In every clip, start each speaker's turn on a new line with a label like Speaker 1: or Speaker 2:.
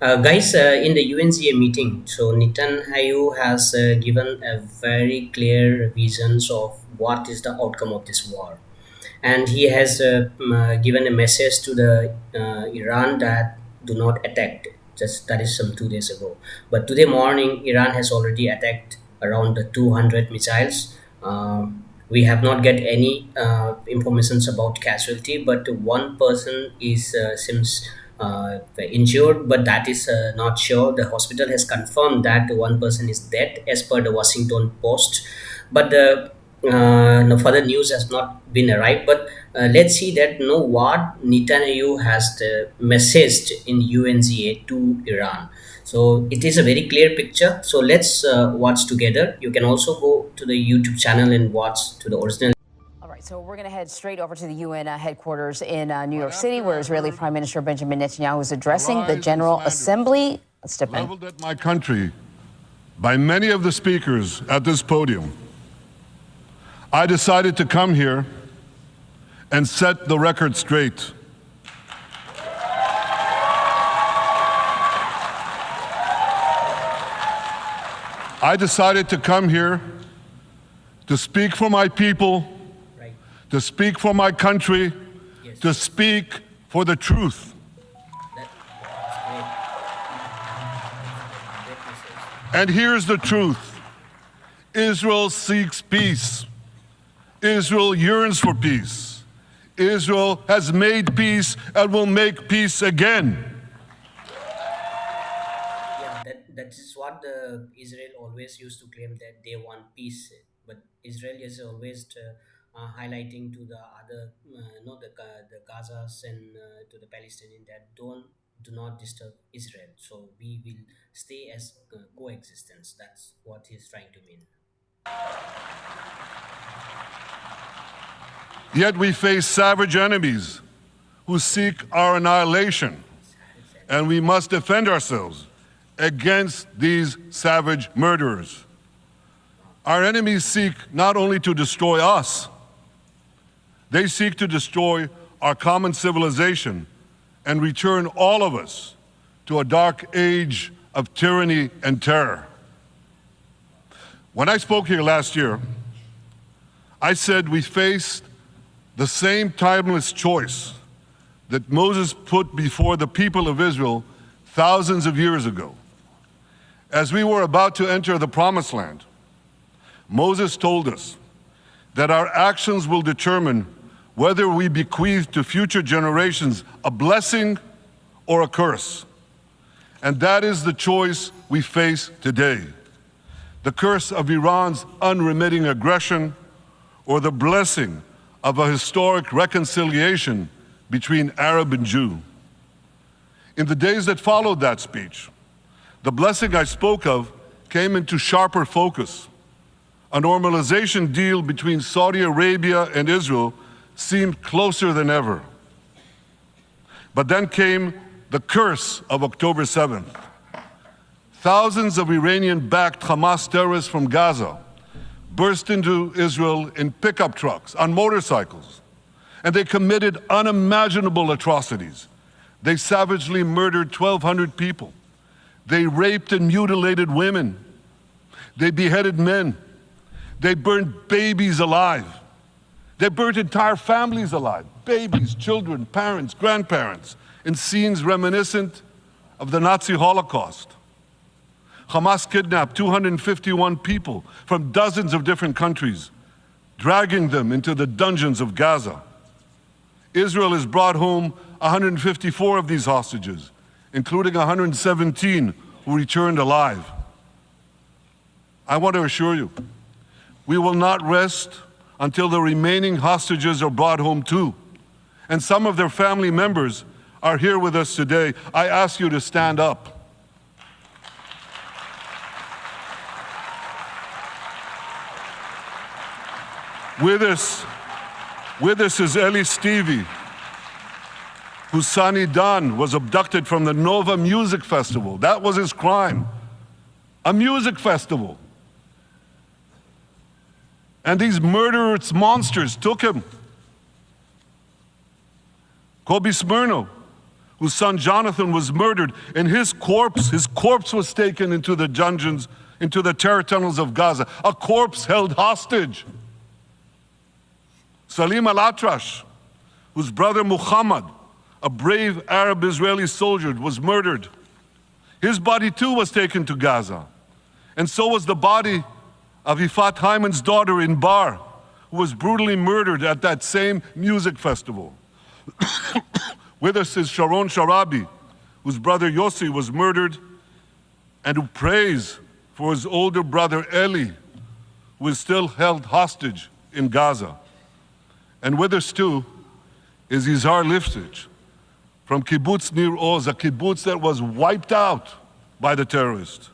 Speaker 1: Guys, in the UNGA meeting, so Netanyahu has given a very clear visions of what is the outcome of this war, and he has given a message to the Iran that do not attack. Just that is some 2 days ago, but today morning Iran has already attacked around the 200 missiles. We have not get any informations about casualty, but one person is seems injured, but that is not sure. The hospital has confirmed that one person is dead as per the Washington Post, but the no further news has not been arrived. But let's see that know what Netanyahu has messaged in UNGA to Iran. So it is a very clear picture. So let's watch together. You can also go to the YouTube channel and watch to the original.
Speaker 2: All right, so we're going to head straight over to the UN headquarters in New York City, where Israeli Prime Minister Benjamin Netanyahu is addressing the General Assembly. Let's step in.
Speaker 3: Leveled at my country by many of the speakers at this podium, I decided to come here and set the record straight. I decided to come here to speak for my people,
Speaker 1: Right.
Speaker 3: to speak for my country,
Speaker 1: Yes.
Speaker 3: to speak for the truth.
Speaker 1: That's great. Great message.
Speaker 3: And here's the truth. Israel seeks peace. Israel yearns for peace. Israel has made peace and will make peace again.
Speaker 1: Yeah, that is what the Israel always used to claim, that they want peace, but Israel is always highlighting to the other, the Gazas and to the Palestinian that do not disturb Israel. So we will stay as coexistence. That's what he's trying to mean.
Speaker 3: Yet we face savage enemies who seek our annihilation, and we must defend ourselves against these savage murderers. Our enemies seek not only to destroy us, they seek to destroy our common civilization and return all of us to a dark age of tyranny and terror. When I spoke here last year, I said we faced the same timeless choice that Moses put before the people of Israel thousands of years ago. As we were about to enter the Promised Land, Moses told us that our actions will determine whether we bequeath to future generations a blessing or a curse. And that is the choice we face today. The curse of Iran's unremitting aggression, or the blessing of a historic reconciliation between Arab and Jew. In the days that followed that speech, the blessing I spoke of came into sharper focus. A normalization deal between Saudi Arabia and Israel seemed closer than ever. But then came the curse of October 7th. Thousands of Iranian-backed Hamas terrorists from Gaza burst into Israel in pickup trucks, on motorcycles, and they committed unimaginable atrocities. They savagely murdered 1,200 people. They raped and mutilated women. They beheaded men. They burned babies alive. They burnt entire families alive, babies, children, parents, grandparents, in scenes reminiscent of the Nazi Holocaust. Hamas kidnapped 251 people from dozens of different countries, dragging them into the dungeons of Gaza. Israel has brought home 154 of these hostages, including 117 who returned alive. I want to assure you, we will not rest until the remaining hostages are brought home too. And some of their family members are here with us today. I ask you to stand up. With us is Eli Stevie, whose son Idan was abducted from the Nova Music Festival. That was his crime. A music festival. And these murderous monsters took him. Kobe Smirno, whose son Jonathan was murdered, and his corpse was taken into the dungeons, into the terror tunnels of Gaza, a corpse held hostage. Salim al-Atrash, whose brother Muhammad, a brave Arab Israeli soldier, was murdered. His body too was taken to Gaza. And so was the body of Ifat Hyman's daughter in Bar, who was brutally murdered at that same music festival. With us is Sharon Sharabi, whose brother Yossi was murdered, and who prays for his older brother Eli, who is still held hostage in Gaza. And with us too is Yizhar Lifshitz from kibbutz Nir Oz, a kibbutz that was wiped out by the terrorists.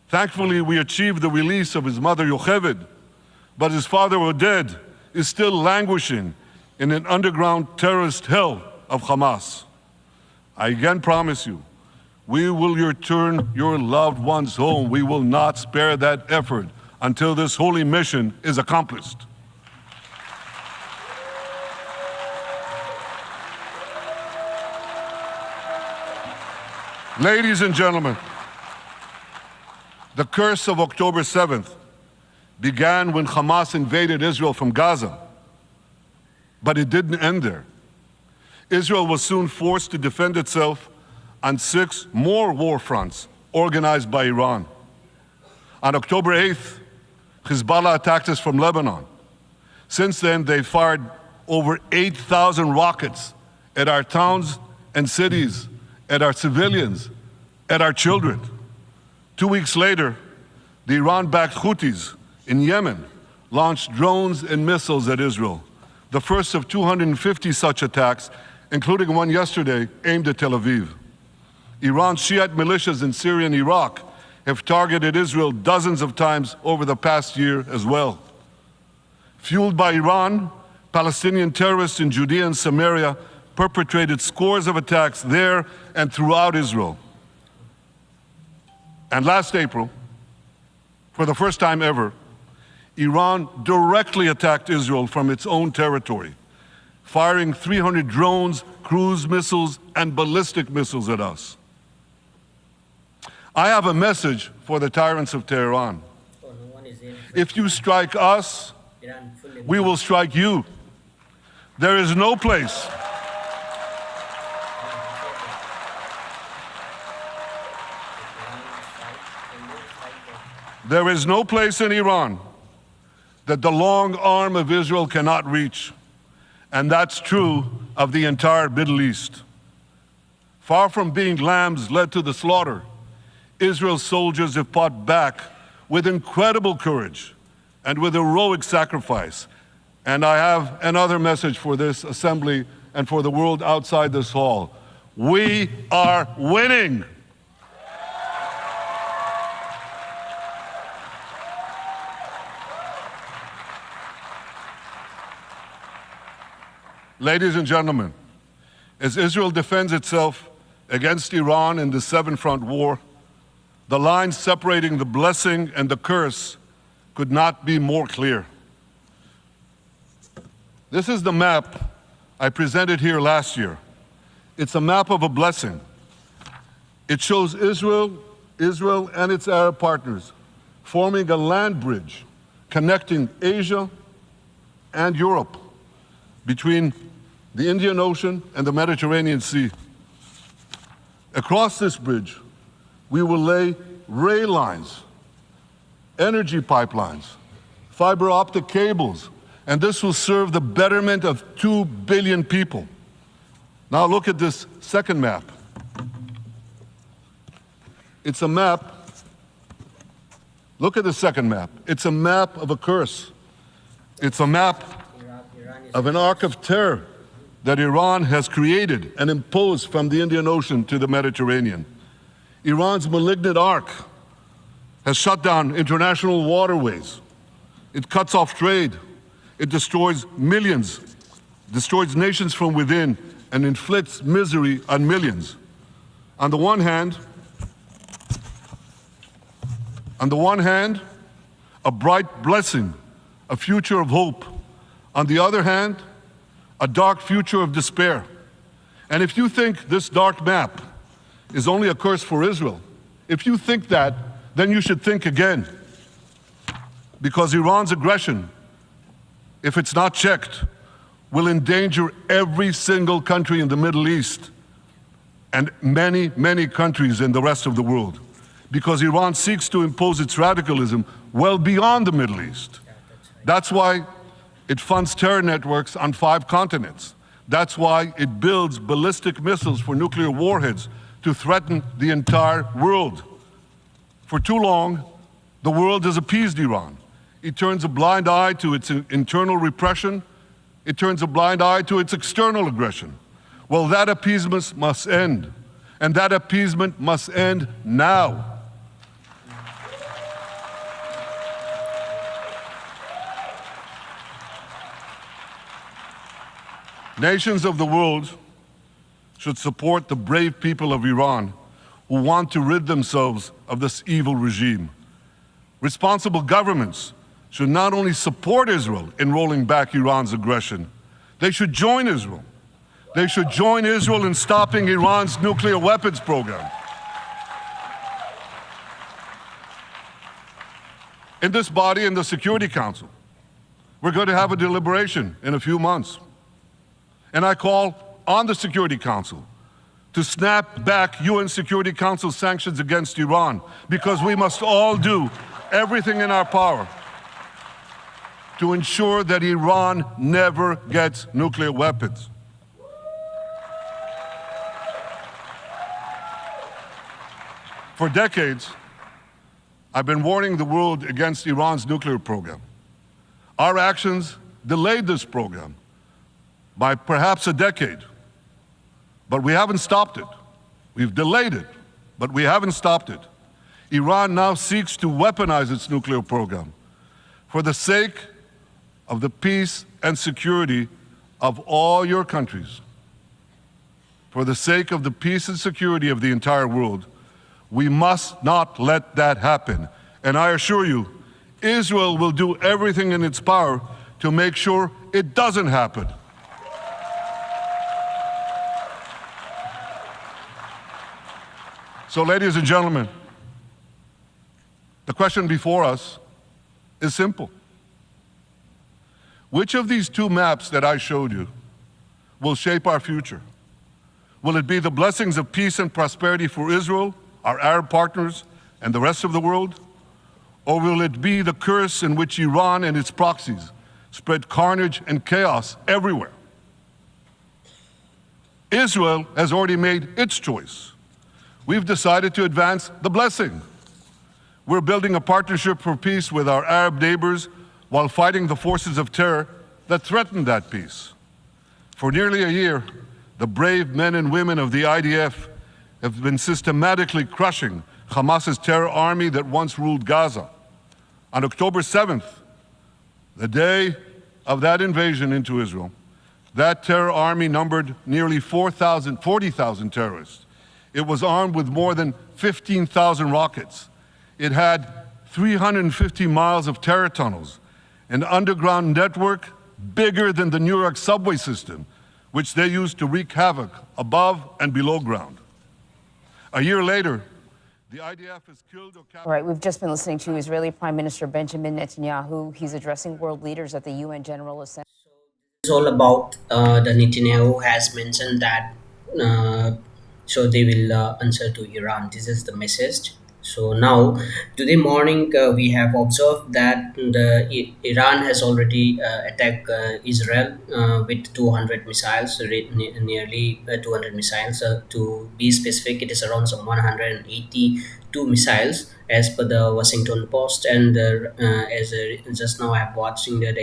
Speaker 3: Thankfully, we achieved the release of his mother Yocheved, but his father Oded is still languishing in an underground terrorist hell of Hamas. I again promise you, we will return your loved ones home. We will not spare that effort until this holy mission is accomplished. Ladies and gentlemen, the curse of October 7th began when Hamas invaded Israel from Gaza, but it didn't end there. Israel was soon forced to defend itself on 6 more war fronts organized by Iran. On October 8th, Hezbollah attacked us from Lebanon. Since then, they fired over 8,000 rockets at our towns and cities, at our civilians, at our children. 2 weeks later, the Iran-backed Houthis in Yemen launched drones and missiles at Israel, the first of 250 such attacks, including one yesterday aimed at Tel Aviv. Iran's Shiite militias in Syria and Iraq have targeted Israel dozens of times over the past year as well. Fueled by Iran, Palestinian terrorists in Judea and Samaria perpetrated scores of attacks there and throughout Israel. And last April, for the first time ever, Iran directly attacked Israel from its own territory, firing 300 drones, cruise missiles, and ballistic missiles at us. I have a message for the tyrants of Tehran. If you strike us, we will strike you. There is no place. There is no place in Iran that the long arm of Israel cannot reach, and that's true of the entire Middle East. Far from being lambs led to the slaughter, Israel's soldiers have fought back with incredible courage and with heroic sacrifice. And I have another message for this assembly and for the world outside this hall. We are winning. Ladies and gentlemen, as Israel defends itself against Iran in the seven-front war, the line separating the blessing and the curse could not be more clear. This is the map I presented here last year. It's a map of a blessing. It shows Israel and its Arab partners forming a land bridge connecting Asia and Europe between the Indian Ocean and the Mediterranean Sea. Across this bridge, we will lay rail lines, energy pipelines, fiber optic cables, and this will serve the betterment of 2 billion people. Now look at this second map. It's a map. Look at the second map. It's a map of a curse. It's a map of an arc of terror that Iran has created and imposed from the Indian Ocean to the Mediterranean. Iran's malignant arc has shut down international waterways. It cuts off trade. It destroys millions, destroys nations from within, and inflicts misery on millions. On the one hand, a bright blessing, a future of hope. On the other hand, a dark future of despair. And if you think this dark map is only a curse for Israel, if you think that, then you should think again. Because Iran's aggression, if it's not checked, will endanger every single country in the Middle East and many, many countries in the rest of the world. Because Iran seeks to impose its radicalism well beyond the Middle East. That's why it funds terror networks on 5 continents. That's why it builds ballistic missiles for nuclear warheads to threaten the entire world. For too long, the world has appeased Iran. It turns a blind eye to its internal repression. It turns a blind eye to its external aggression. Well, that appeasement must end. And that appeasement must end now. Nations of the world should support the brave people of Iran who want to rid themselves of this evil regime. Responsible governments should not only support Israel in rolling back Iran's aggression, they should join Israel. They should join Israel in stopping Iran's nuclear weapons program. In this body, in the Security Council, we're going to have a deliberation in a few months. And I call on the Security Council to snap back UN Security Council sanctions against Iran, because we must all do everything in our power to ensure that Iran never gets nuclear weapons. For decades, I've been warning the world against Iran's nuclear program. Our actions delayed this program by perhaps a decade, but we haven't stopped it. We've delayed it, but we haven't stopped it. Iran now seeks to weaponize its nuclear program for the sake of the peace and security of all your countries. For the sake of the peace and security of the entire world, we must not let that happen. And I assure you, Israel will do everything in its power to make sure it doesn't happen. So, ladies and gentlemen, the question before us is simple. Which of these 2 maps that I showed you will shape our future? Will it be the blessings of peace and prosperity for Israel, our Arab partners, and the rest of the world? Or will it be the curse in which Iran and its proxies spread carnage and chaos everywhere? Israel has already made its choice. We've decided to advance the blessing. We're building a partnership for peace with our Arab neighbors while fighting the forces of terror that threaten that peace. For nearly a year, the brave men and women of the IDF have been systematically crushing Hamas's terror army that once ruled Gaza. On October 7th, the day of that invasion into Israel, that terror army numbered nearly 40,000 terrorists. It was armed with more than 15,000 rockets. It had 350 miles of terror tunnels, an underground network bigger than the New York subway system, which they used to wreak havoc above and below ground. A year later, the IDF has killed or captured...
Speaker 2: All right, we've just been listening to Israeli Prime Minister Benjamin Netanyahu. He's addressing world leaders at the UN General Assembly.
Speaker 1: It's all about the Netanyahu has mentioned that so they will answer to Iran. This is the message. So now, today morning, we have observed that Iran has already attacked Israel with 200 missiles, nearly 200 missiles. To be specific, it is around some 182 missiles, as per the Washington Post. And as just now I have watching the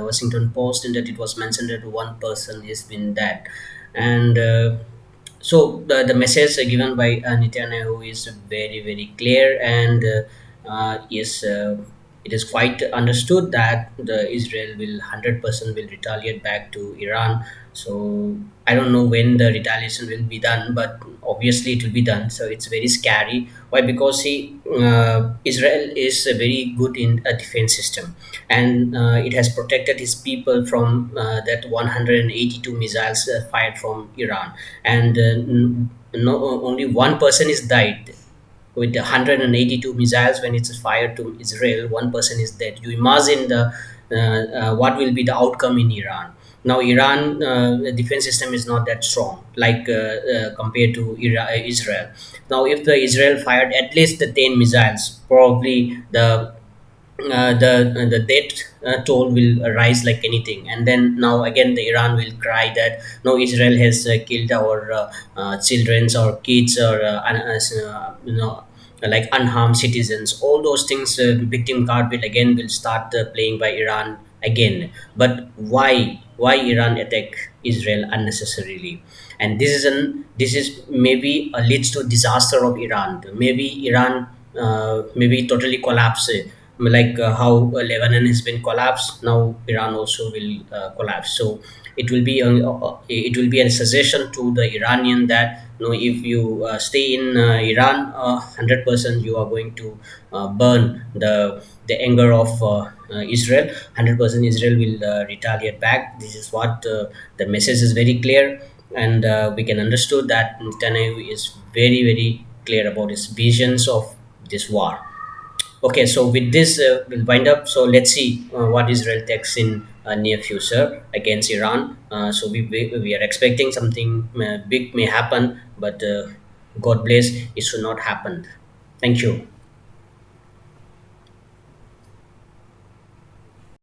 Speaker 1: Washington Post, and that it was mentioned that 1 person has been dead. And so the message given by Netanyahu is very, very clear, and is it is quite understood that the Israel will 100% will retaliate back to Iran. So I don't know when the retaliation will be done, but obviously it will be done. So it's very scary. Why? Because see, Israel is very good in a defense system, and it has protected its people from that 182 missiles fired from Iran, and no, only one person is died with 182 missiles when it's fired to Israel. One person is dead. You imagine the what will be the outcome in Iran. Now, Iran defense system is not that strong, like compared to Israel. Now, if the Israel fired at least the 10 missiles, probably the death toll will rise like anything, and then now again the Iran will cry that no, Israel has killed our children's or kids or like unharmed citizens. All those things, victim card will start playing by Iran again. But why Iran attack Israel unnecessarily? And this is maybe leads to disaster of Iran. Maybe Iran maybe totally collapse, like how Lebanon has been collapsed. Now Iran also will collapse. So it will be a suggestion to the Iranian that if you stay in Iran, 100% you are going to burn the anger of Israel. 100% Israel will retaliate back. This is what the message is very clear, and we can understood that Netanyahu is very clear about his visions of this war. Okay, so with this, we'll wind up. So let's see what Israel takes in near future against Iran. So we are expecting something big may happen, but God bless, it should not happen. Thank you.